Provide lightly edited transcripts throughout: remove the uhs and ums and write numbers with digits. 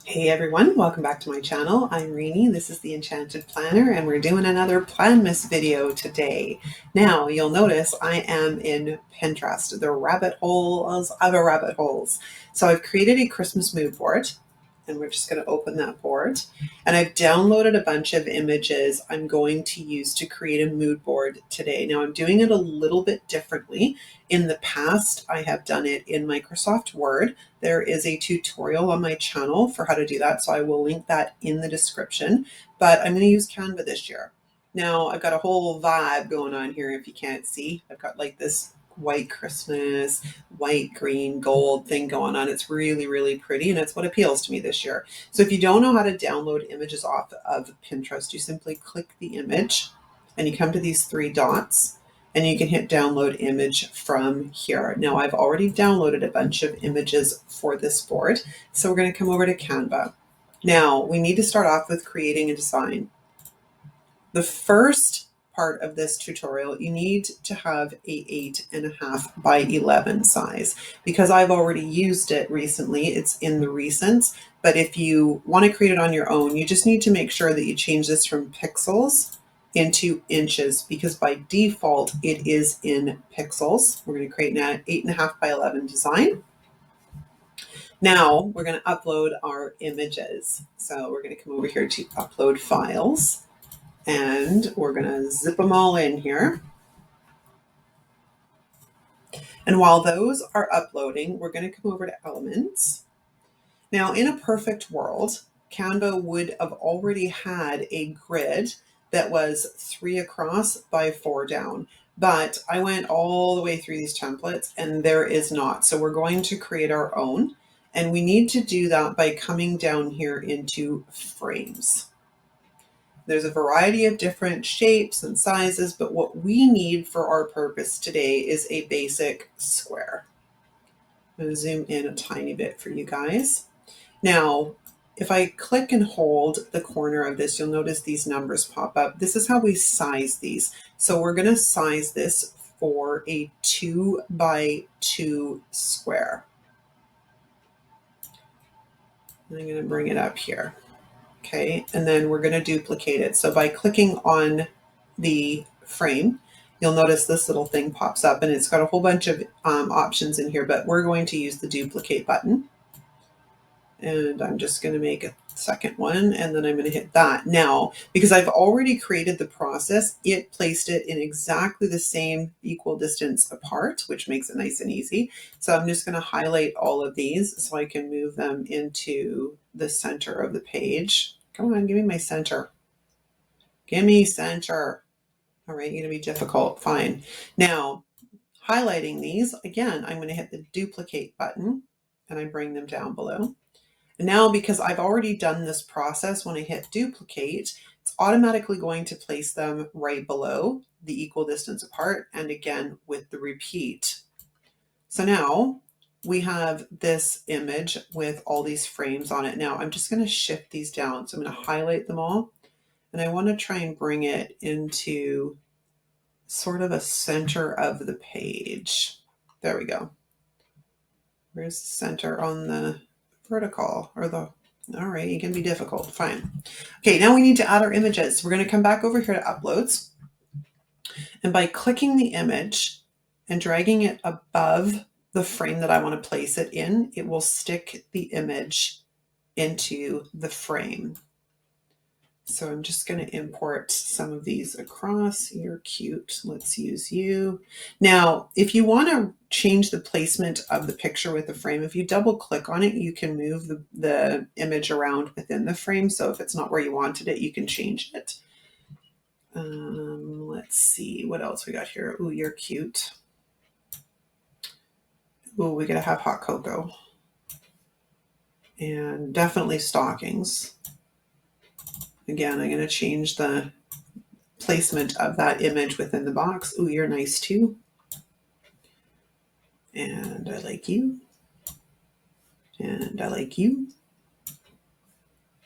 Hey everyone, welcome back to my channel. I'm Rini, this is the Enchanted Planner, and we're doing another planmas video today. Now, you'll notice I am in Pinterest, the rabbit holes of a rabbit holes. So I've created a Christmas mood board, and we're just going to open that board. And I've downloaded a bunch of images I'm going to use to create a mood board today. Now I'm doing it a little bit differently. In the past, I have done it in Microsoft Word. There is a tutorial on my channel for how to do that, so I will link that in the description. But I'm going to use Canva this year. Now I've got a whole vibe going on here if you can't see. I've got like this white Christmas, white, green, gold thing going on. It's really, really pretty, and it's what appeals to me this year. So if you don't know how to download images off of Pinterest, you simply click the image and you come to these three dots and you can hit download image from here. Now I've already downloaded a bunch of images for this board. So we're going to come over to Canva. Now we need to start off with creating a design. The first part of this tutorial, you need to have a 8.5 by 11 size. Because I've already used it recently, it's in the recents, but if you want to create it on your own, you just need to make sure that you change this from pixels into inches, because by default it is in pixels. We're going to create an 8.5 by 11 design. Now we're going to upload our images. So we're going to come over here to upload files. And we're going to zip them all in here. And while those are uploading, we're going to come over to Elements. Now, in a perfect world, Canva would have already had a grid that was 3 across by 4 down. But I went all the way through these templates and there is not. So we're going to create our own. And we need to do that by coming down here into frames. There's a variety of different shapes and sizes, but what we need for our purpose today is a basic square. I'm going to zoom in a tiny bit for you guys. Now, if I click and hold the corner of this, you'll notice these numbers pop up. This is how we size these. So we're going to size this for a 2 by 2 square. I'm going to bring it up here. Okay, and then we're going to duplicate it. So by clicking on the frame, you'll notice this little thing pops up and it's got a whole bunch of options in here, but we're going to use the duplicate button. And I'm just going to make a second one, and then I'm going to hit that. Now, because I've already created the process, it placed it in exactly the same equal distance apart, which makes it nice and easy. So I'm just going to highlight all of these so I can move them into the center of the page. Come on, give me my center. Give me center. All right, you're going to be difficult. Fine. Now, highlighting these, again, I'm going to hit the duplicate button and I bring them down below. And now, because I've already done this process, when I hit duplicate, it's automatically going to place them right below the equal distance apart, and again with the repeat. So now we have this image with all these frames on it. Now I'm just going to shift these down. So I'm going to highlight them all, and I want to try and bring it into sort of a center of the page. There we go. Where's the center on the vertical or the, all right, you can be difficult. Fine. Okay, now we need to add our images. We're going to come back over here to uploads. And by clicking the image and dragging it above the frame that I want to place it in, it will stick the image into the frame. So I'm just going to import some of these across. You're cute. Let's use you. Now, if you want to change the placement of the picture with the frame, if you double click on it, you can move the image around within the frame. So if it's not where you wanted it, you can change it. Let's see what else we got here. Ooh, you're cute. Ooh, we gotta have hot cocoa. And definitely stockings. Again, I'm going to change the placement of that image within the box. Ooh, you're nice too. And I like you. And I like you.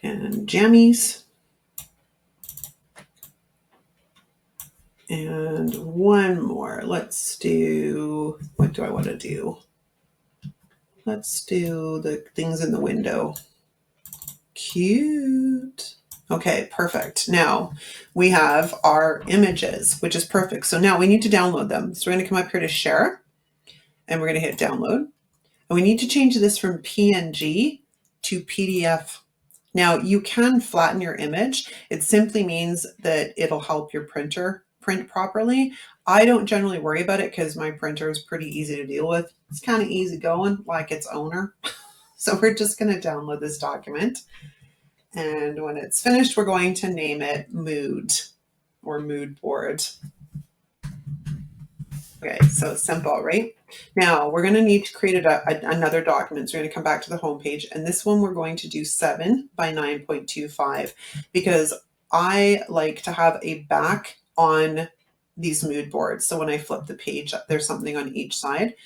And jammies. And one more. Let's do, what do I want to do? Let's do the things in the window. Cute. Okay, perfect. Now we have our images, which is perfect. So now we need to download them. So we're going to come up here to share and we're going to hit download. And we need to change this from PNG to PDF. Now you can flatten your image. It simply means that it'll help your printer print properly. I don't generally worry about it because my printer is pretty easy to deal with. It's kind of easy going, like its owner. So we're just going to download this document. And when it's finished, we're going to name it Mood or Mood Board. Okay, so it's simple, right? Now we're going to need to create another document. So we're going to come back to the home page, and this one we're going to do 7 by 9.25 because I like to have a back on these mood boards. So when I flip the page, there's something on each side.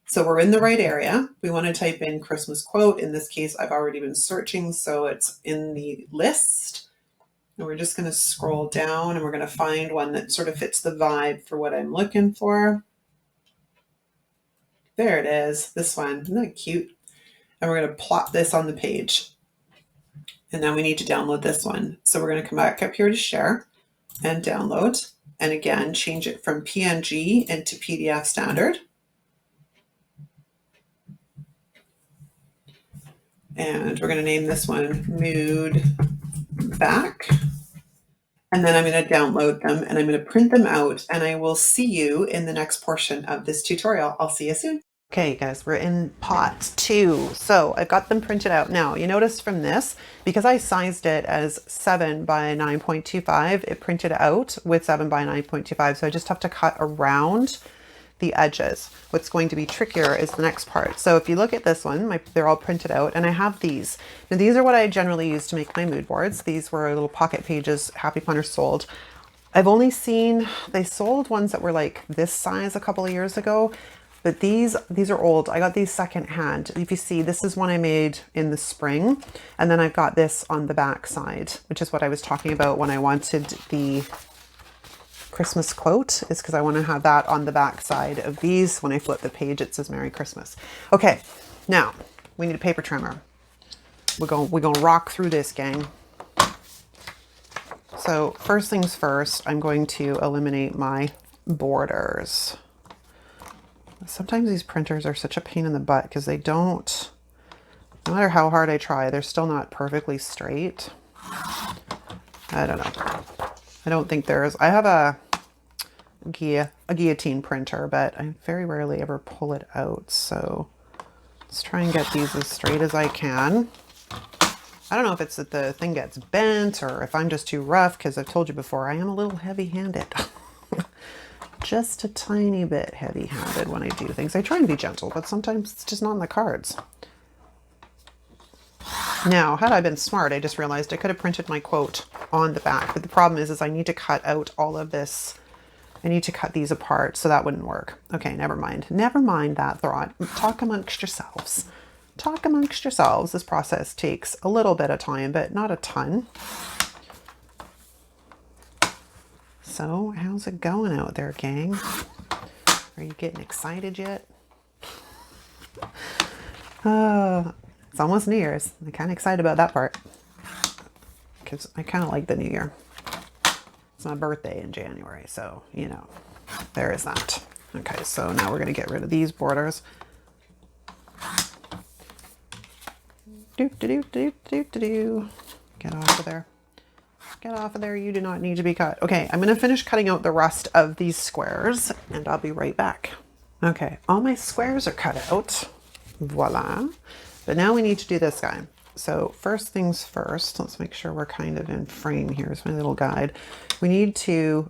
So we're in the right area. We want to type in Christmas quote. In this case, I've already been searching, so it's in the list. And we're just going to scroll down and we're going to find one that sort of fits the vibe for what I'm looking for. There it is, this one. Isn't that cute? And we're going to plop this on the page. And then we need to download this one. So we're going to come back up here to share and download. And again, change it from PNG into PDF standard. And we're going to name this one Mood Back. And then I'm going to download them and I'm going to print them out. And I will see you in the next portion of this tutorial. I'll see you soon. Okay, guys, we're in pot 2. So I've got them printed out. Now, you notice from this, because I sized it as 7 by 9.25, it printed out with 7 by 9.25. So I just have to cut around the edges. What's going to be trickier is the next part. So if you look at this one, they're all printed out, and I have these. Now, these are what I generally use to make my mood boards. These were little pocket pages Happy Planners sold. I've only seen, they sold ones that were like this size a couple of years ago. But these are old. I got these secondhand. If you see, this is one I made in the spring. And then I've got this on the back side, which is what I was talking about when I wanted the Christmas quote, is because I want to have that on the back side of these. When I flip the page, it says Merry Christmas. Okay, now we need a paper trimmer. We're going to rock through this, gang. So first things first, I'm going to eliminate my borders. Sometimes these printers are such a pain in the butt because they don't, no matter how hard I try, they're still not perfectly straight. I don't know. I don't think there's, I have a guillotine printer, but I very rarely ever pull it out. So let's try and get these as straight as I can. I don't know if it's that the thing gets bent or if I'm just too rough, because I've told you before, I am a little heavy-handed. Just a tiny bit heavy-handed when I do things. I try and be gentle, but sometimes it's just not in the cards. Now, had I been smart, I just realized I could have printed my quote on the back, but the problem is I need to cut out all of this. I need to cut these apart, so that wouldn't work. Okay, never mind. Never mind that thought. Talk amongst yourselves. Talk amongst yourselves. This process takes a little bit of time, but not a ton. So, how's it going out there, gang? Are you getting excited yet? It's almost New Year's. I'm kind of excited about that part because I kind of like the New Year. It's my birthday in January, so, you know, there is that. Okay, so now we're going to get rid of these borders. Get off of there. Get off of there. You do not need to be cut. Okay, I'm going to finish cutting out the rest of these squares and I'll be right back. Okay, all my squares are cut out. Voila. But now we need to do this guy. So first things first, let's make sure we're kind of in frame. Here's my little guide. We need to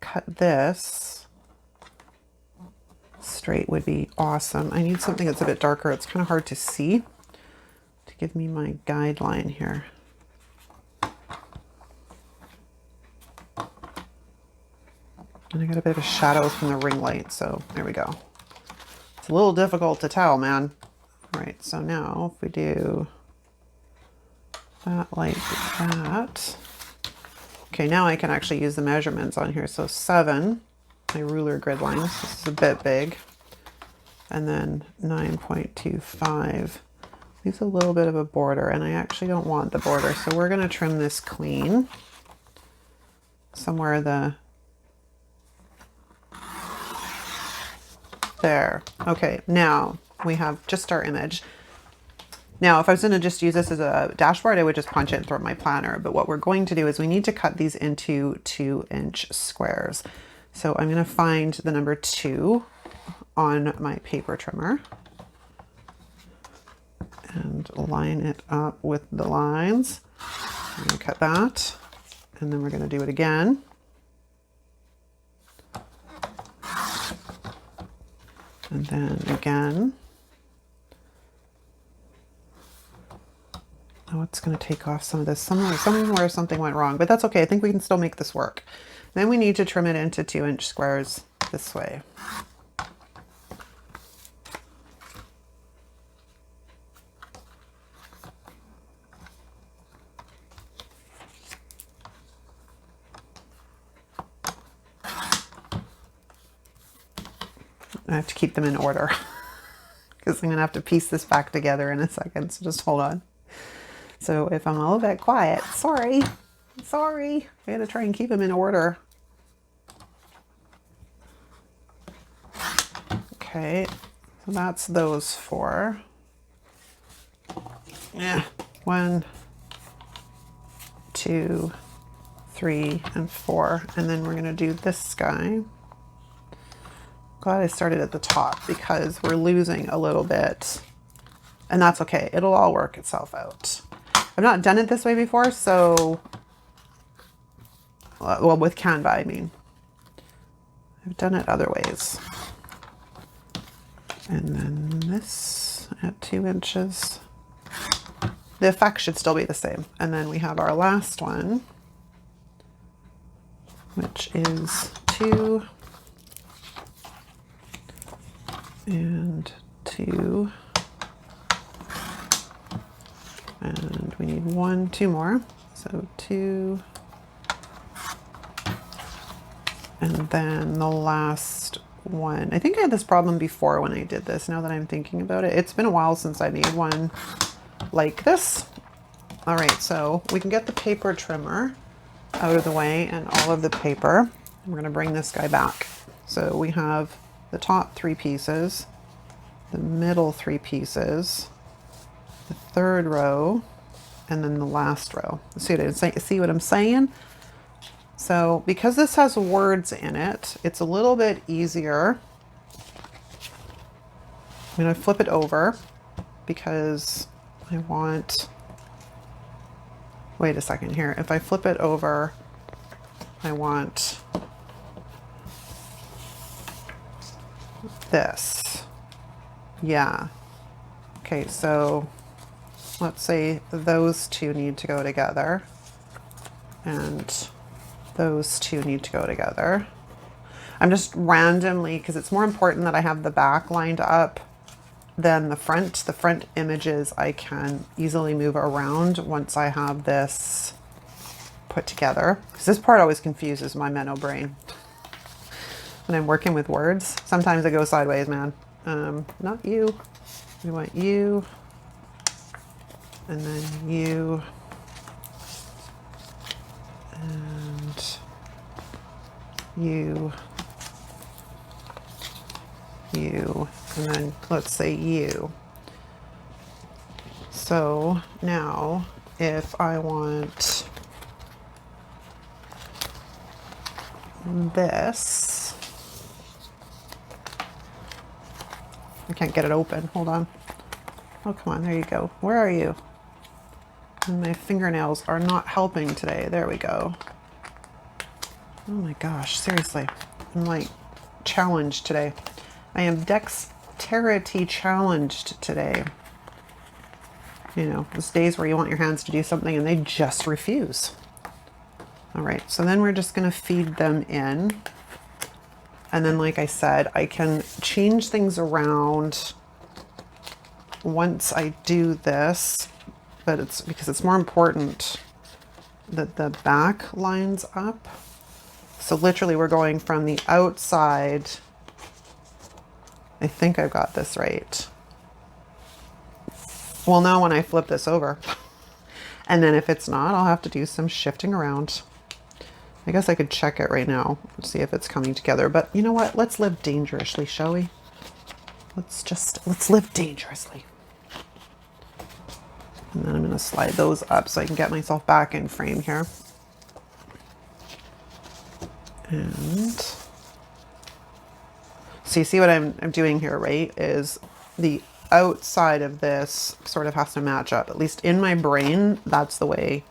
cut this straight would be awesome. I need something that's a bit darker. It's kind of hard to see to give me my guideline here. And I got a bit of a shadow from the ring light, so there we go. It's a little difficult to tell, man. All right, so now if we do that like that. Okay, now I can actually use the measurements on here. So 7, my ruler grid lines, this is a bit big. And then 9.25 leaves a little bit of a border, and I actually don't want the border, so we're going to trim this clean. Somewhere there. Okay, now we have just our image. Now, if I was going to just use this as a dashboard, I would just punch it and throw it in my planner. But what we're going to do is we need to cut these into 2-inch squares. So I'm going to find the number 2 on my paper trimmer and line it up with the lines. I'm going to cut that, and then we're going to do it again. And then again. Oh, it's going to take off some of this. Somewhere something went wrong, but that's okay. I think we can still make this work. Then we need to trim it into 2-inch squares this way. I have to keep them in order because I'm going to have to piece this back together in a second, so just hold on. So if I'm a little bit quiet, sorry. I had to try and keep them in order. Okay, so that's those 4. Yeah, 1, 2, 3, and 4. And then we're going to do this guy. Glad I started at the top because we're losing a little bit, and that's okay. It'll all work itself out. I've not done it this way before, so, well, with Canva, I mean. I've done it other ways. And then this at 2 inches. The effect should still be the same. And then we have our last one, which is 2 and 2. And we need 2 more. So 2. And then the last one. I think I had this problem before when I did this, now that I'm thinking about it. It's been a while since I made one like this. All right, so we can get the paper trimmer out of the way and all of the paper. We're going to bring this guy back. So we have the top 3 pieces, the middle 3 pieces, the third row, and then the last row. See what I'm saying? So because this has words in it, it's a little bit easier. I'm going to flip it over because I want, wait a second here. If I flip it over, I want this. Yeah. Okay, so let's say those 2 need to go together and those 2 need to go together. I'm just randomly, because it's more important that I have the back lined up than the front. The front images I can easily move around once I have this put together. Because this part always confuses my mental brain. When I'm working with words, sometimes it goes sideways, man. Not you. We want you. And then you. And you. You. And then let's say you. So now if I want this, I can't get it open. Hold on. Oh, come on. There you go. Where are you? And my fingernails are not helping today. There we go. Oh my gosh. Seriously. I'm like challenged today. I am dexterity challenged today. You know, those days where you want your hands to do something and they just refuse. All right. So then we're just going to feed them in. And then, like I said, I can change things around once I do this, but it's because it's more important that the back lines up. So literally we're going from the outside. I think I've got this right. We'll know when I flip this over. And then if it's not, I'll have to do some shifting around. I guess I could check it right now and see if it's coming together. But you know what? Let's live dangerously, shall we? Let's live dangerously. And then I'm going to slide those up so I can get myself back in frame here. And so you see what I'm doing here, right? Is the outside of this sort of has to match up. At least in my brain, that's the way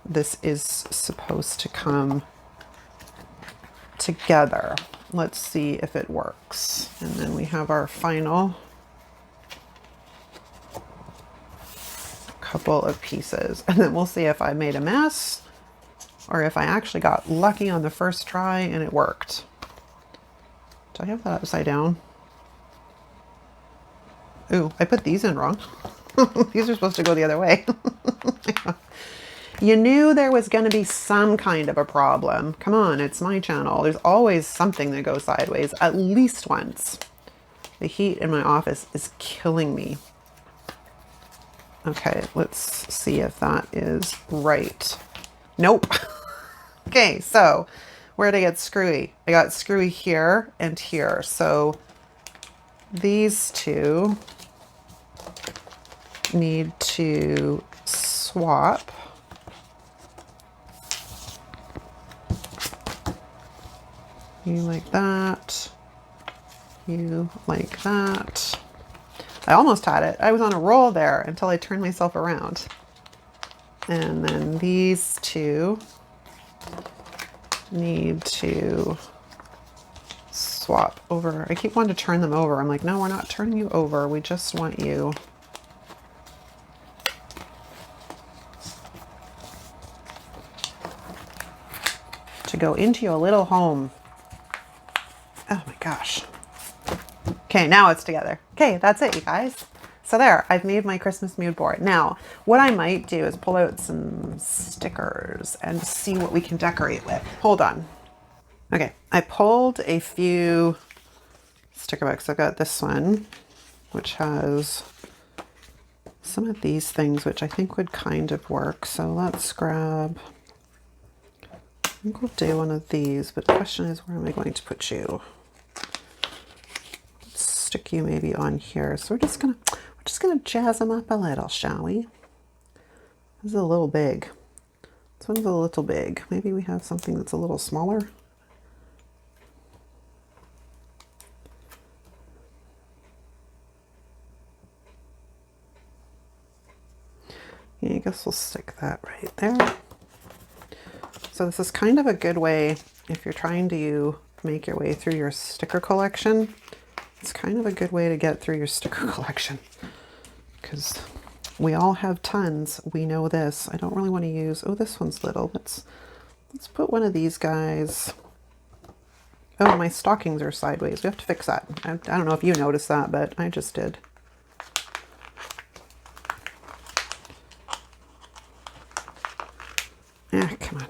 this is supposed to come together. Let's see if it works. And then we have our final couple of pieces. And then we'll see if I made a mess or if I actually got lucky on the first try and it worked. Do I have that upside down? Ooh, I put these in wrong. These are supposed to go the other way. You knew there was going to be some kind of a problem. Come on, it's my channel. There's always something that goes sideways, at least once. The heat in my office is killing me. Okay, let's see if that is right. Nope. Okay, so where did I get screwy? I got screwy here and here. So these two need to swap. You like that. You like that. I almost had it. I was on a roll there until I turned myself around. And then these two need to swap over. I keep wanting to turn them over. I'm like, no, we're not turning you over. We just want you to go into your little home. Oh my gosh. Okay, now it's together. Okay, that's it, you guys. So there, I've made my Christmas mood board. Now, what I might do is pull out some stickers and see what we can decorate with. Hold on. Okay, I pulled a few sticker books. I've got this one, which has some of these things, which I think would kind of work. So let's grab, I think we'll do one of these, but the question is, where am I going to put you? Stick you maybe on here. So we're just gonna jazz them up a little, shall we? This is a little big. This one's a little big. Maybe we have something that's a little smaller. Yeah, I guess we'll stick that right there. So this is kind of a good way if you're trying to make your way through your sticker collection. It's kind of a good way to get through your sticker collection because we all have tons. We know this. I don't really want to use, oh, this one's little. Let's put one of these guys. Oh, my stockings are sideways. We have to fix that. I don't know if you noticed that, but I just did. Yeah, come on.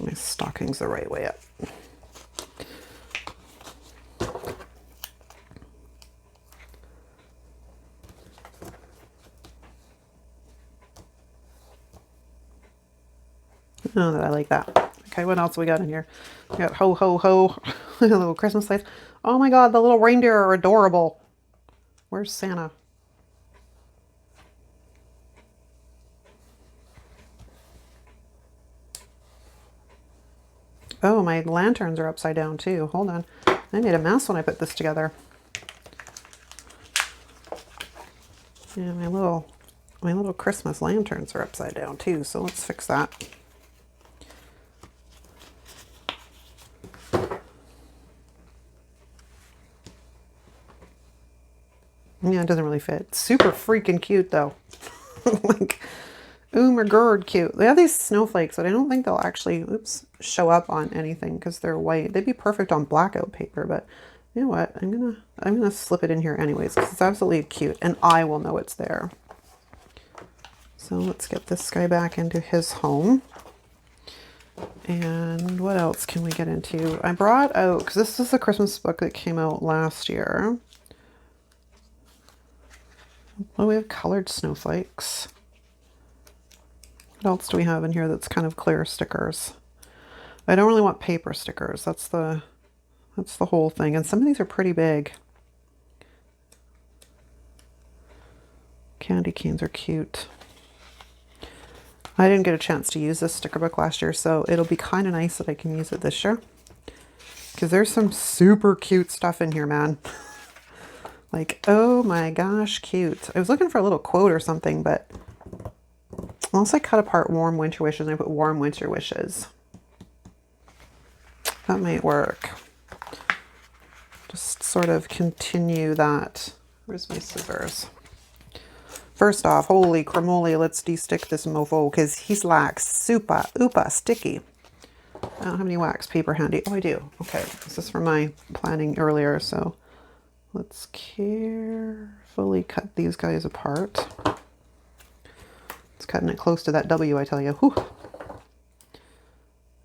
My stocking's the right way up. Oh, I like that. Okay, what else we got in here? We got ho, ho, ho. Little Christmas lights. Oh my God, the little reindeer are adorable. Where's Santa? Oh, my lanterns are upside down too. Hold on. I made a mess when I put this together. Yeah, my little Christmas lanterns are upside down too, so let's fix that. Yeah, it doesn't really fit. Super freaking cute though. Like, oh my god, cute. They have these snowflakes, but I don't think they'll actually, oops, show up on anything because they're white. They'd be perfect on blackout paper, but you know what? I'm gonna slip it in here anyways because it's absolutely cute, and I will know it's there. So let's get this guy back into his home. And what else can we get into? I brought out, because this is a Christmas book that came out last year. Oh, we have colored snowflakes. What else do we have in here that's kind of clear stickers? I don't really want paper stickers. That's the whole thing. And some of these are pretty big. Candy canes are cute. I didn't get a chance to use this sticker book last year, so it'll be kind of nice that I can use it this year. Because there's some super cute stuff in here, man. Like, oh my gosh, cute. I was looking for a little quote or something, but unless I cut apart warm winter wishes and I put warm winter wishes, that might work. Just sort of continue that. Where's my scissors? First off, holy cramoly, let's de-stick this mofo because he's like super upa sticky. I don't have any wax paper handy. Oh, I do. Okay, this is from my planning earlier, so let's carefully cut these guys apart. It's cutting it close to that W, I tell you. Whew.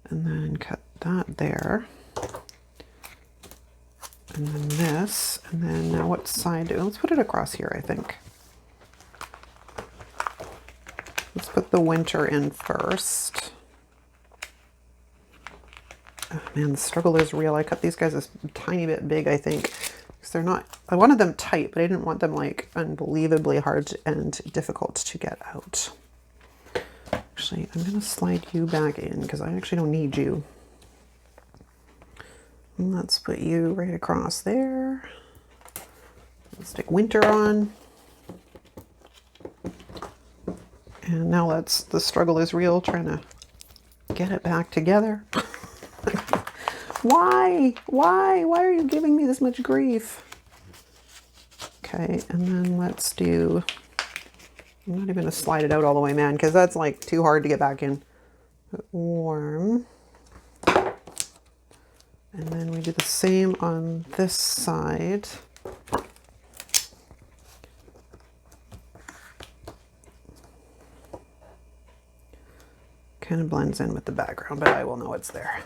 And then cut that there. And then this. And then now what side? Let's put it across here, I think. Let's put the winter in first. Oh, man, the struggle is real. I cut these guys a tiny bit big, I think. Because they're not, I wanted them tight, but I didn't want them like unbelievably hard and difficult to get out. Actually, I'm going to slide you back in because I actually don't need you. And let's put you right across there. Let's stick winter on. And now the struggle is real, trying to get it back together. Why? Why are you giving me this much grief? Okay, and then let's do, I'm not even going to slide it out all the way, man, because that's like too hard to get back in. Warm. And then we do the same on this side. Kind of blends in with the background, but I will know it's there.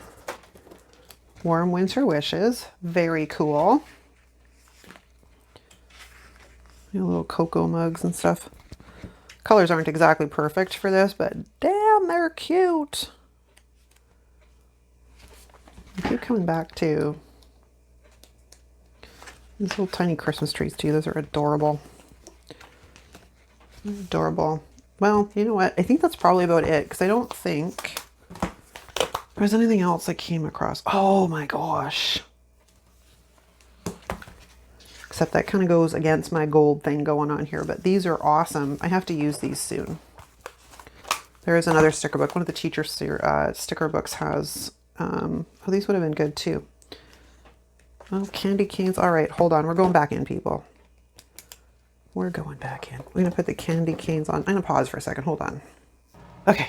Warm winter wishes. Very cool. Little cocoa mugs and stuff. Colors aren't exactly perfect for this, but damn, they're cute. I keep coming back to these little tiny Christmas trees too. Those are adorable. Adorable. Well, you know what? I think that's probably about it because I don't think there's anything else I came across. Oh my gosh. Except that kind of goes against my gold thing going on here, but these are awesome. I have to use these soon. There is another sticker book. One of the teacher sticker books has, oh, these would have been good too. Oh, candy canes. All right, hold on. We're going back in, people. We're going back in. We're going to put the candy canes on. I'm going to pause for a second. Hold on. Okay.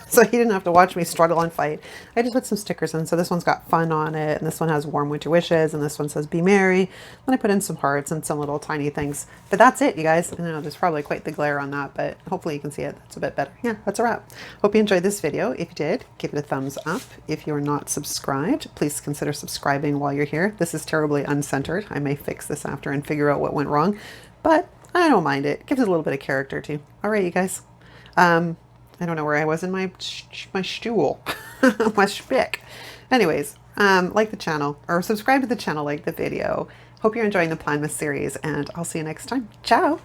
So you didn't have to watch me struggle and fight. I just put some stickers in. So this one's got fun on it. And this one has warm winter wishes. And this one says be merry. Then I put in some hearts and some little tiny things. But that's it, you guys. I know there's probably quite the glare on that, but hopefully you can see it. That's a bit better. Yeah, that's a wrap. Hope you enjoyed this video. If you did, give it a thumbs up. If you're not subscribed, please consider subscribing while you're here. This is terribly uncentered. I may fix this after and figure out what went wrong. But I don't mind it. It gives it a little bit of character too. All right, you guys. I don't know where I was in my stool, my spick. Anyways, like the channel or subscribe to the channel, like the video. Hope you're enjoying the Planmas series, and I'll see you next time. Ciao.